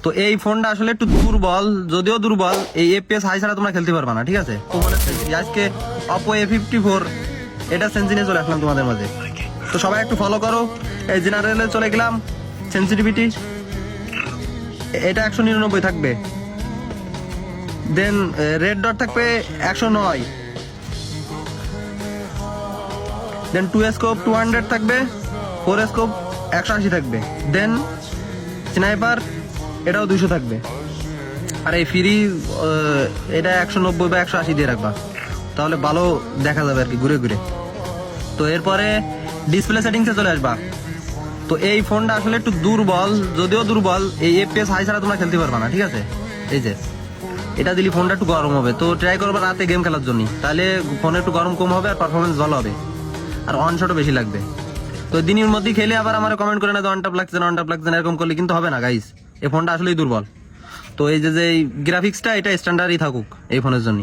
তো এই ফোনটা আসলে একটু দুর্বল, যদিও দুর্বল, এই এফপিএস হাই ছাড়া তোমরা খেলতে পারবে না, ঠিক আছে? তো মনে আজকে অপো A54 এটা সেন্সিনে চলে আসলাম তোমাদের মাঝে। তো সবাই একটু ফলো করো। এই জেনারেলে চলে গেলাম, সেন্সিটিভিটি এটা 199 থাকবে, দেন রেড ডট থাকবে 109, দেন 2 স্কোপ 200 থাকবে, 4 স্কোপ 180 থাকবে, দেন স্নাইপার এটাও 200 থাকবে। আর এই ফ্রি এটা 190 বা 180 দিয়ে রাখবা, তাহলে ভালো দেখা যাবে আর কি ঘুরে ঘুরে। তো এরপরে ডিসপ্লে সেটিংসে চলে আসবা। তো এই ফোনটা আসলে একটু দুর্বল, যদিও দুর্বল, এই এফপিএস হাই ছাড়া তোমরা খেলতে পারবা না, ঠিক আছে? এই যে এটা দিলে ফোনটা একটু গরম হবে, তো ট্রাই করবা রাতে গেম খেলার জন্য, তাহলে ফোনে একটু গরম কম হবে আর পারফরমেন্স ভালো হবে, আর অন শটও বেশি লাগবে। তো দিনের মধ্যে খেলে আবার আমার কমেন্ট করে না অন টপ লাগছে না, অন টপ লাগছে না, এরকম করলে কিন্তু হবে না গাইস। এই ফোনটা আসলেই দুর্বল। তো এই যে গ্রাফিক্সটা এটা স্ট্যান্ডার্ডই থাকুক এই ফোনের জন্য।